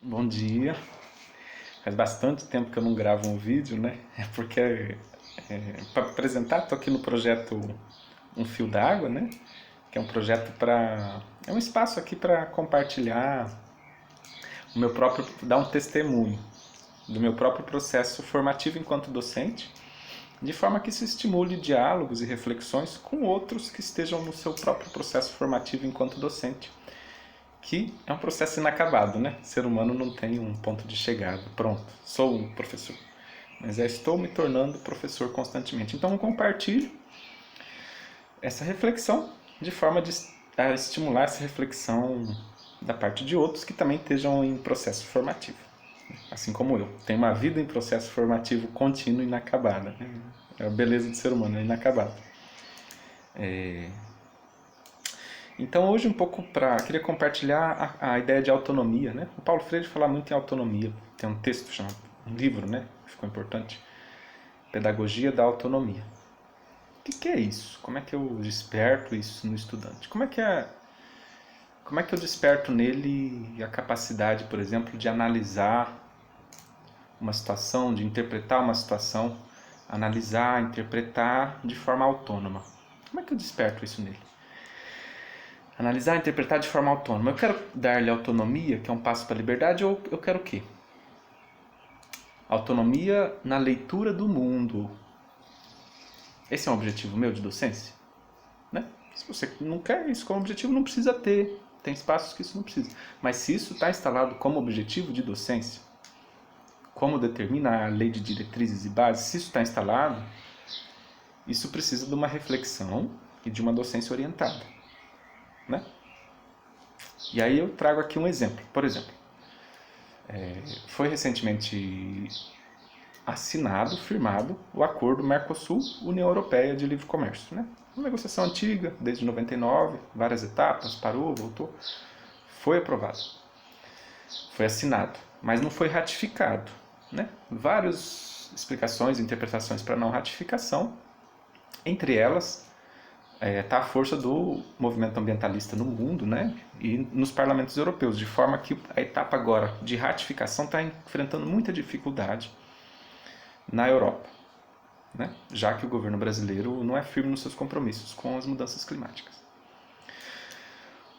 Bom dia. Faz bastante tempo que eu não gravo um vídeo, né? É porque, para apresentar, estou aqui no projeto Um Fio d'Água, né? Que é um projeto para... É um espaço aqui para compartilhar o meu próprio... dar um testemunho do meu próprio processo formativo enquanto docente, de forma que se estimule diálogos e reflexões com outros que estejam no seu próprio processo formativo enquanto docente, que é um processo inacabado, né? O ser humano não tem um ponto de chegada. Pronto, sou um professor. Mas estou me tornando professor constantemente. Então eu compartilho essa reflexão de forma a estimular essa reflexão da parte de outros que também estejam em processo formativo. Assim como eu. Tenho uma vida em processo formativo contínuo e inacabada. É a beleza do ser humano, é inacabado. Então hoje queria compartilhar a ideia de autonomia, né? O Paulo Freire fala muito em autonomia. Tem um texto chamado, um livro, né? Que ficou importante. Pedagogia da Autonomia. O que é isso? Como é que eu desperto isso no estudante? Como é que eu desperto nele a capacidade, por exemplo, de analisar uma situação, de interpretar uma situação, analisar, interpretar de forma autônoma? Como é que eu desperto isso nele? Analisar e interpretar de forma autônoma. Eu quero dar-lhe autonomia, que é um passo para a liberdade, ou eu quero o quê? Autonomia na leitura do mundo. Esse é um objetivo meu de docência? Né? Se você não quer isso como objetivo, não precisa ter. Tem espaços que isso não precisa. Mas se isso está instalado como objetivo de docência, como determina a lei de diretrizes e bases, se isso está instalado, isso precisa de uma reflexão e de uma docência orientada. Né? E aí eu trago aqui um exemplo. Por exemplo, foi recentemente assinado, firmado, o acordo Mercosul-União Europeia de Livre Comércio. Né? Uma negociação antiga, desde 99, várias etapas, parou, voltou. Foi aprovado. Foi assinado, mas não foi ratificado. Né? Várias explicações e interpretações para não ratificação. Entre elas, está a força do movimento ambientalista no mundo, né? E nos parlamentos europeus, de forma que a etapa agora de ratificação está enfrentando muita dificuldade na Europa, né? Já que o governo brasileiro não é firme nos seus compromissos com as mudanças climáticas.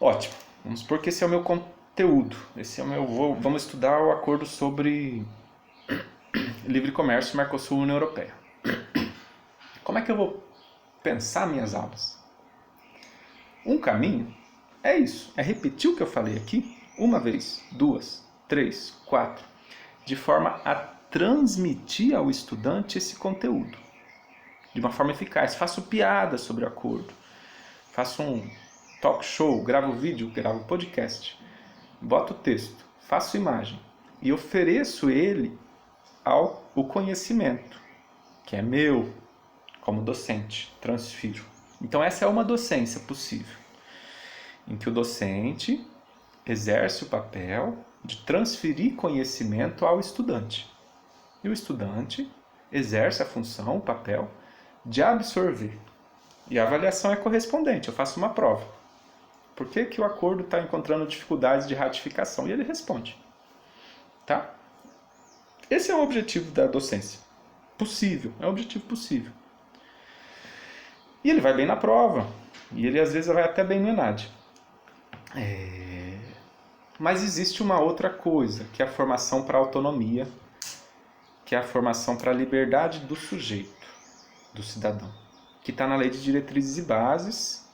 Ótimo, vamos supor que esse é o meu conteúdo, vamos estudar o acordo sobre livre comércio Mercosul-União Europeia. Como é que eu vou pensar minhas aulas? Um caminho é isso, é repetir o que eu falei aqui uma vez, duas, três, quatro, de forma a transmitir ao estudante esse conteúdo de uma forma eficaz. Faço piada sobre o acordo, faço um talk show, gravo vídeo, gravo podcast, boto texto, faço imagem e ofereço ele ao conhecimento, que é meu, como docente, transfiro. Então essa é uma docência possível, em que o docente exerce o papel de transferir conhecimento ao estudante. E o estudante exerce a função, o papel, de absorver. E a avaliação é correspondente, eu faço uma prova. Por que o acordo está encontrando dificuldades de ratificação? E ele responde. Tá? Esse é o objetivo da docência. Possível, é um objetivo possível. E ele vai bem na prova. E ele às vezes vai até bem no ENAD. Mas existe uma outra coisa, que é a formação para a autonomia, que é a formação para a liberdade do sujeito, do cidadão, que está na Lei de Diretrizes e Bases,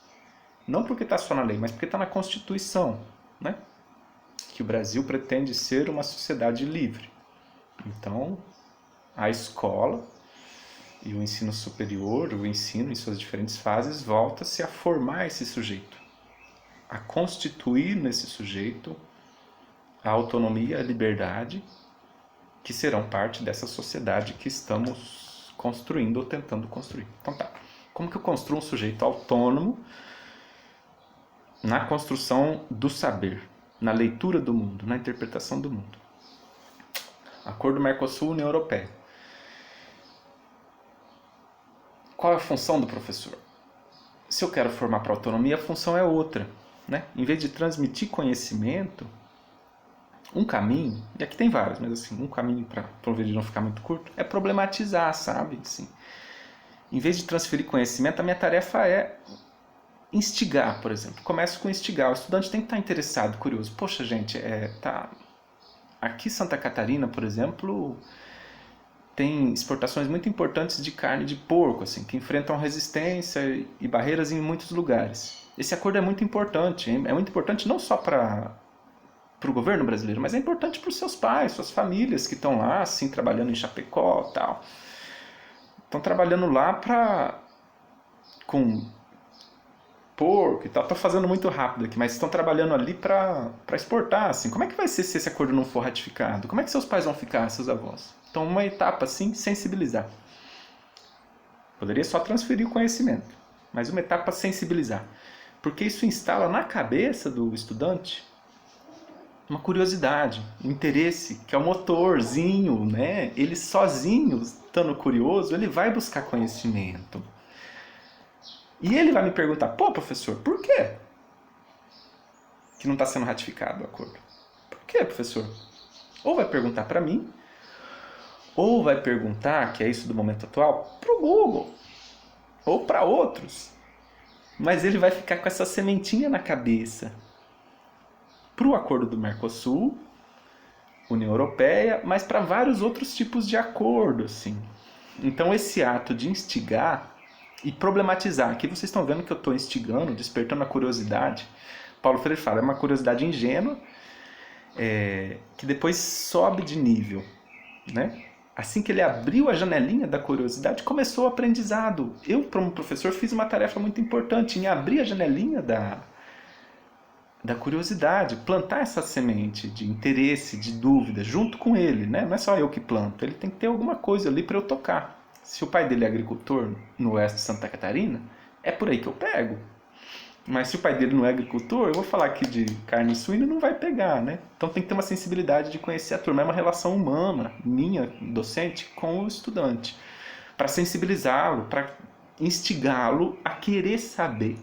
não porque está só na lei, mas porque está na Constituição, né? Que o Brasil pretende ser uma sociedade livre. Então, a escola e o ensino superior, o ensino em suas diferentes fases, volta-se a formar esse sujeito, a constituir nesse sujeito a autonomia e a liberdade que serão parte dessa sociedade que estamos construindo ou tentando construir. Então tá, como que eu construo um sujeito autônomo na construção do saber, na leitura do mundo, na interpretação do mundo? Acordo Mercosul-União Europeia. Qual é a função do professor? Se eu quero formar para autonomia, a função é outra. Né? Em vez de transmitir conhecimento, Um caminho, e aqui tem vários, mas assim, um caminho para o vídeo não ficar muito curto, é problematizar, sabe? Assim, em vez de transferir conhecimento, a minha tarefa é instigar, por exemplo. Começo com instigar. O estudante tem que estar interessado, curioso. Poxa, gente, aqui em Santa Catarina, por exemplo, tem exportações muito importantes de carne de porco, assim, que enfrentam resistência e barreiras em muitos lugares. Esse acordo é muito importante. É muito importante não só para o governo brasileiro, mas é importante para os seus pais, suas famílias que estão lá, assim, trabalhando em Chapecó e tal. Estão trabalhando lá com porco e tal. Estou fazendo muito rápido aqui, mas estão trabalhando ali para exportar, assim. Como é que vai ser se esse acordo não for ratificado? Como é que seus pais vão ficar, seus avós? Então, uma etapa, assim, sensibilizar. Poderia só transferir o conhecimento, mas uma etapa, sensibilizar. Porque isso instala na cabeça do estudante uma curiosidade, um interesse, que é o motorzinho, né? Ele sozinho, estando curioso, ele vai buscar conhecimento. E ele vai me perguntar, pô, professor, por quê que não está sendo ratificado o acordo? Por quê, professor? Ou vai perguntar para mim, ou vai perguntar, que é isso do momento atual, para o Google, ou para outros. Mas ele vai ficar com essa sementinha na cabeça. Para o acordo do Mercosul, União Europeia, mas para vários outros tipos de acordo, assim. Então esse ato de instigar e problematizar, aqui vocês estão vendo que eu estou instigando, despertando a curiosidade. Paulo Freire fala, é uma curiosidade ingênua, que depois sobe de nível, né? Assim que ele abriu a janelinha da curiosidade, começou o aprendizado. Eu, como professor, fiz uma tarefa muito importante em abrir a janelinha da curiosidade, plantar essa semente de interesse, de dúvida, junto com ele, né? Não é só eu que planto, ele tem que ter alguma coisa ali para eu tocar. Se o pai dele é agricultor no oeste de Santa Catarina, é por aí que eu pego. Mas se o pai dele não é agricultor, eu vou falar aqui de carne suína, não vai pegar, né? Então tem que ter uma sensibilidade de conhecer a turma. É uma relação humana, minha, docente, com o estudante. Para sensibilizá-lo, para instigá-lo a querer saber.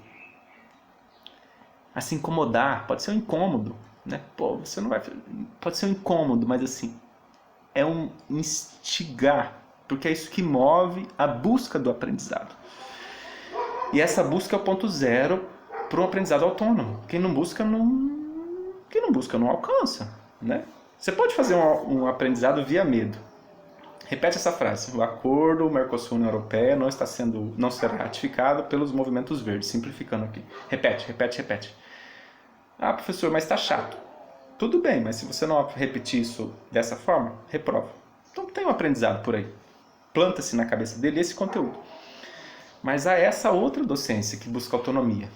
A se incomodar, pode ser um incômodo, né? Pô, você não vai... Pode ser um incômodo, mas assim, é um instigar, porque é isso que move a busca do aprendizado. E essa busca é o ponto zero para um aprendizado autônomo. Quem não busca não alcança, né? Você pode fazer um aprendizado via medo. Repete essa frase. O acordo Mercosul-União Europeia não será ratificado pelos movimentos verdes. Simplificando aqui. Repete. Ah, professor, mas está chato. Tudo bem, mas se você não repetir isso dessa forma, reprova. Então tem um aprendizado por aí. Planta-se na cabeça dele esse conteúdo. Mas há essa outra docência que busca autonomia,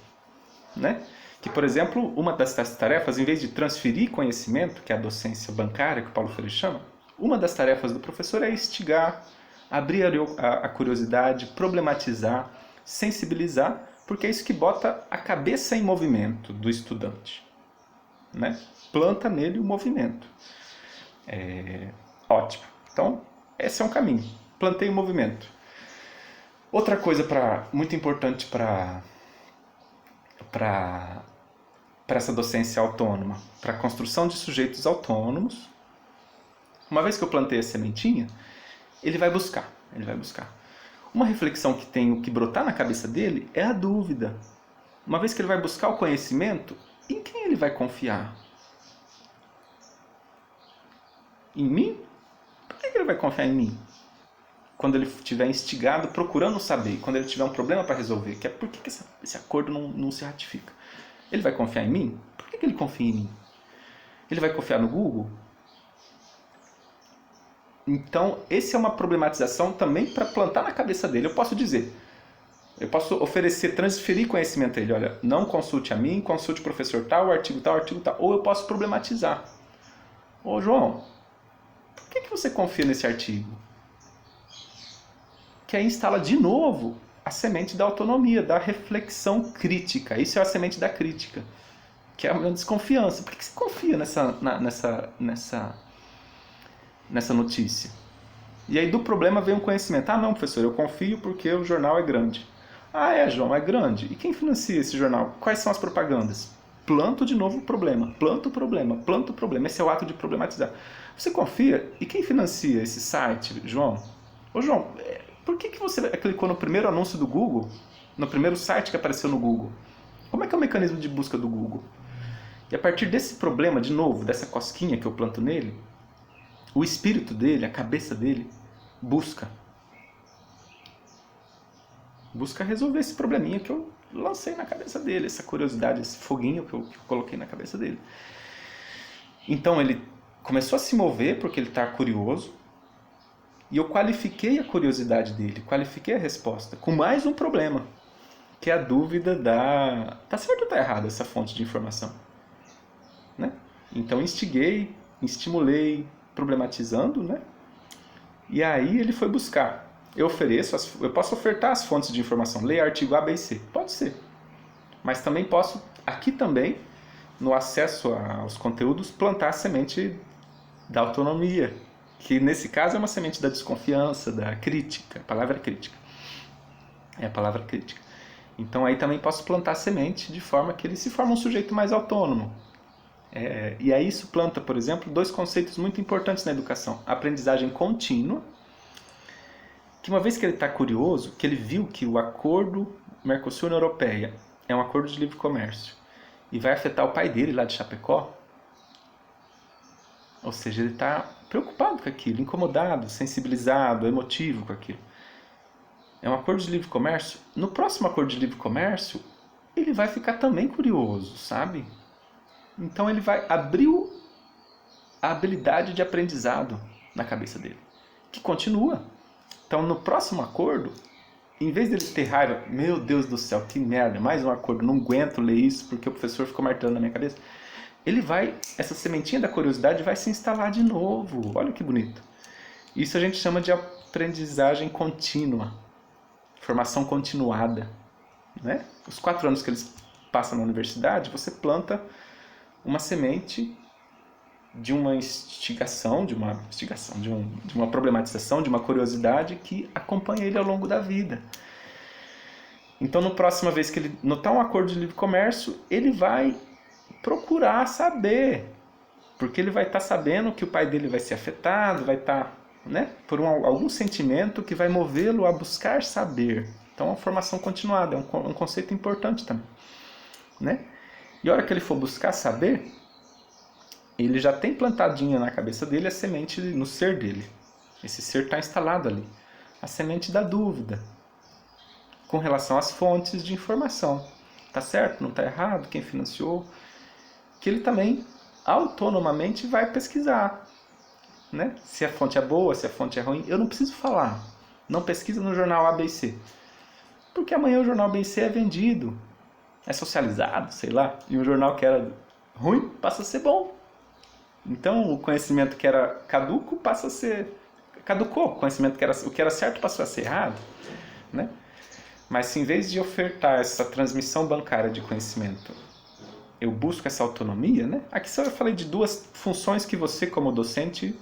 né? Que, por exemplo, uma das tarefas, em vez de transferir conhecimento, que é a docência bancária, que o Paulo Freire chama, uma das tarefas do professor é instigar, abrir a curiosidade, problematizar, sensibilizar, porque é isso que bota a cabeça em movimento do estudante, né? Planta nele o movimento. Ótimo. Então, esse é um caminho. Plantei o movimento. Outra coisa muito importante para essa docência autônoma, para a construção de sujeitos autônomos, uma vez que eu plantei a sementinha, ele vai buscar. Uma reflexão que tem que brotar na cabeça dele é a dúvida. Uma vez que ele vai buscar o conhecimento, em quem ele vai confiar? Em mim? Por que ele vai confiar em mim? Quando ele estiver instigado, procurando saber, quando ele tiver um problema para resolver, que é por que esse acordo não se ratifica. Ele vai confiar em mim? Por que ele confia em mim? Ele vai confiar no Google? Então, essa é uma problematização também para plantar na cabeça dele. Eu posso oferecer, transferir conhecimento a ele. Olha, não consulte a mim, consulte o professor tal, artigo tal. Ou eu posso problematizar. Ô, João, por que você confia nesse artigo? Que aí instala de novo a semente da autonomia, da reflexão crítica. Isso é a semente da crítica, que é uma desconfiança. Por que você confia nessa notícia? E aí do problema vem um conhecimento. Ah, não, professor, eu confio porque o jornal é grande. Ah, João, é grande. E quem financia esse jornal? Quais são as propagandas? planto de novo o problema, planto o problema, planto o problema. Esse é o ato de problematizar. Você confia? E quem financia esse site, João? Ô João, por que você clicou no primeiro anúncio do Google, no primeiro site que apareceu no Google? Como é que é o mecanismo de busca do Google? E a partir desse problema, de novo, dessa cosquinha que eu planto nele, o espírito dele, a cabeça dele, busca resolver esse probleminha que eu lancei na cabeça dele, essa curiosidade, esse foguinho que eu coloquei na cabeça dele. Então ele começou a se mover porque ele está curioso, e eu qualifiquei a curiosidade dele, qualifiquei a resposta com mais um problema, que é a dúvida da... tá certo ou tá errado essa fonte de informação? Né? Então instiguei, estimulei, problematizando, né? E aí ele foi buscar. Eu posso ofertar as fontes de informação, leia artigo A, B e C, pode ser. Mas também posso, aqui também, no acesso aos conteúdos, plantar a semente da autonomia, que nesse caso é uma semente da desconfiança, da crítica, a palavra crítica. É a palavra crítica. Então aí também posso plantar a semente de forma que ele se forma um sujeito mais autônomo. E aí isso planta, por exemplo, dois conceitos muito importantes na educação. A aprendizagem contínua, que uma vez que ele está curioso, que ele viu que o acordo Mercosul-União Europeia é um acordo de livre comércio e vai afetar o pai dele lá de Chapecó, ou seja, ele está preocupado com aquilo, incomodado, sensibilizado, emotivo com aquilo. É um acordo de livre comércio. No próximo acordo de livre comércio, ele vai ficar também curioso, sabe? Então ele vai abrir a habilidade de aprendizado na cabeça dele, que continua. Então no próximo acordo, em vez dele ter raiva, meu Deus do céu, que merda, mais um acordo, não aguento ler isso porque o professor ficou martelando na minha cabeça, essa sementinha da curiosidade vai se instalar de novo. Olha que bonito. Isso a gente chama de aprendizagem contínua, formação continuada, né? Os 4 anos que eles passam na universidade, você planta uma semente de uma instigação, de uma problematização, de uma curiosidade que acompanha ele ao longo da vida. Então, na próxima vez que ele notar um acordo de livre comércio, ele vai procurar saber, porque ele vai estar sabendo que o pai dele vai ser afetado, vai estar, né, por algum sentimento que vai movê-lo a buscar saber. Então, é uma formação continuada, é um conceito importante também, né? E a hora que ele for buscar saber, ele já tem plantadinha na cabeça dele a semente no ser dele. Esse ser está instalado ali. A semente da dúvida com relação às fontes de informação. Está certo? Não está errado? Quem financiou? Que ele também autonomamente vai pesquisar, né? Se a fonte é boa, se a fonte é ruim. Eu não preciso falar. Não pesquisa no jornal ABC. Porque amanhã o jornal ABC é vendido, é socializado, sei lá. E um jornal que era ruim passa a ser bom. Então o conhecimento que era caduco passa a ser... caducou. O conhecimento que o que era certo passou a ser errado, né? Mas se em vez de ofertar essa transmissão bancária de conhecimento, eu busco essa autonomia, né? Aqui só eu falei de 2 funções que você, como docente,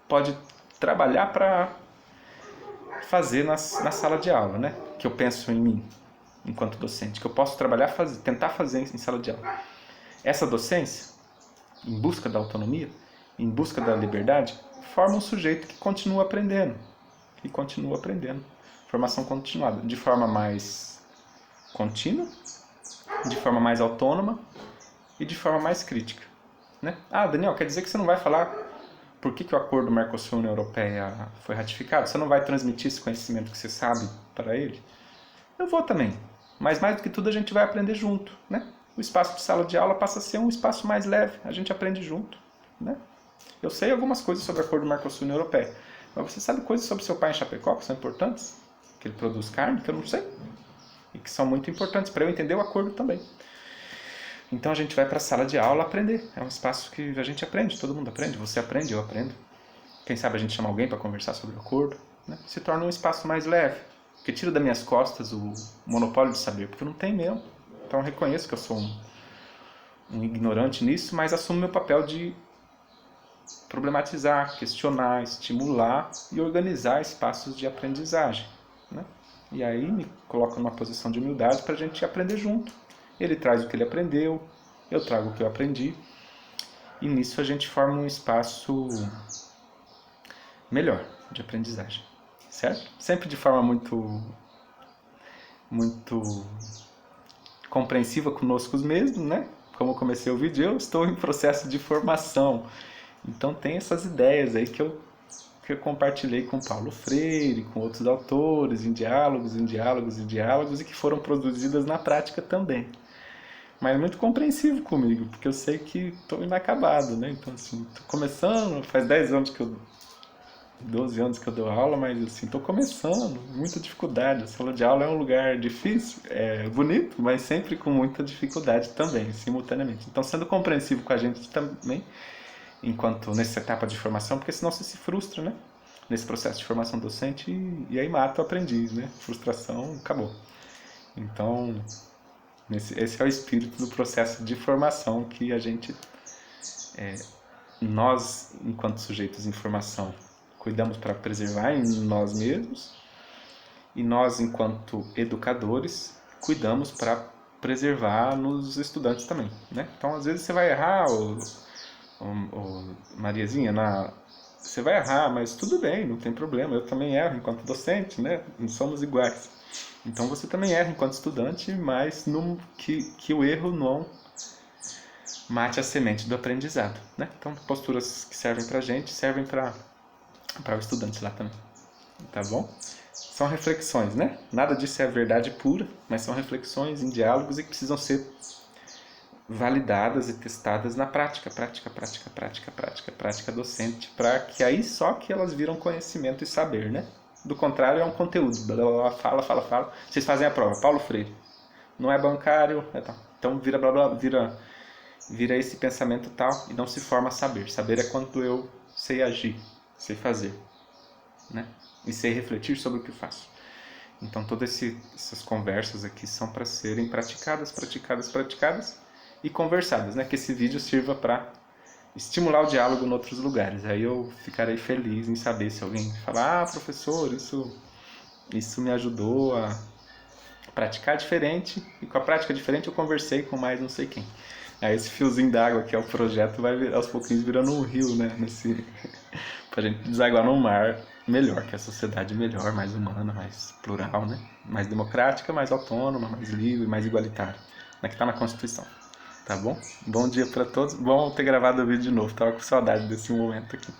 pode trabalhar para fazer na sala de aula, né? Que eu penso em mim, enquanto docente, que eu posso trabalhar, tentar fazer em sala de aula. Essa docência, em busca da autonomia, em busca da liberdade, forma um sujeito que continua aprendendo. Formação continuada, de forma mais contínua, de forma mais autônoma e de forma mais crítica, né? Ah, Daniel, quer dizer que você não vai falar por que o acordo Mercosul-União Europeia foi ratificado? Você não vai transmitir esse conhecimento que você sabe para ele? Eu vou também, mas mais do que tudo a gente vai aprender junto, né? O espaço de sala de aula passa a ser um espaço mais leve, a gente aprende junto, né? Eu sei algumas coisas sobre o acordo Mercosul-União Europeia, mas você sabe coisas sobre seu pai em Chapecó que são importantes? Que ele produz carne, que eu não sei, e que são muito importantes para eu entender o acordo também. Então a gente vai para a sala de aula aprender. É um espaço que a gente aprende, todo mundo aprende, você aprende, eu aprendo. Quem sabe a gente chama alguém para conversar sobre o acordo, né? Se torna um espaço mais leve, que tira das minhas costas o monopólio de saber, porque eu não tenho mesmo. Então eu reconheço que eu sou um ignorante nisso, mas assumo meu papel de problematizar, questionar, estimular e organizar espaços de aprendizagem, né? E aí me coloco numa posição de humildade para a gente aprender junto Ele traz o que ele aprendeu, eu trago o que eu aprendi, e nisso a gente forma um espaço melhor de aprendizagem, certo? Sempre de forma muito compreensiva conosco mesmos, né? Como eu comecei o vídeo, eu estou em processo de formação. Então tem essas ideias aí que eu compartilhei com Paulo Freire, com outros autores, em diálogos, e que foram produzidas na prática também. Mas muito compreensivo comigo, porque eu sei que estou inacabado, né? Então, assim, estou começando, faz 12 anos que eu dou aula, mas assim, estou começando, muita dificuldade. A sala de aula é um lugar difícil, é bonito, mas sempre com muita dificuldade também, simultaneamente. Então, sendo compreensivo com a gente também, enquanto nessa etapa de formação, porque senão você se frustra, né? Nesse processo de formação docente e aí mata o aprendiz, né? Frustração, acabou. Então, esse é o espírito do processo de formação que a gente, nós, enquanto sujeitos em formação, cuidamos para preservar em nós mesmos e nós, enquanto educadores, cuidamos para preservar nos estudantes também, né? Então, às vezes você vai errar, Mariazinha, você vai errar, mas tudo bem, não tem problema. Eu também erro enquanto docente, né? Não somos iguais. Então você também erra enquanto estudante, mas que o erro não mate a semente do aprendizado, né? Então posturas que servem pra gente, servem para o estudante lá também, tá bom? São reflexões, né? Nada disso é a verdade pura, mas são reflexões em diálogos e que precisam ser validadas e testadas na prática docente, para que aí só que elas viram conhecimento e saber, né? Do contrário, é um conteúdo, blá, blá, fala, vocês fazem a prova, Paulo Freire, não é bancário, então vira blá blá, vira esse pensamento tal e não se forma saber. Saber é quando eu sei agir, sei fazer, né? E sei refletir sobre o que faço. Então todas essas conversas aqui são para serem praticadas e conversadas, né? Que esse vídeo sirva para estimular o diálogo em outros lugares. Aí eu ficarei feliz em saber se alguém falar, professor, isso me ajudou a praticar diferente, e com a prática diferente eu conversei com mais não sei quem. Aí esse fiozinho d'água que é o projeto vai aos pouquinhos virando um rio, né? Pra gente desaguar num mar melhor, que é a sociedade melhor, mais humana, mais plural, né? Mais democrática, mais autônoma, mais livre, mais igualitária, né? Que tá na Constituição. Tá bom? Bom dia para todos. Bom ter gravado o vídeo de novo. Tava com saudade desse momento aqui.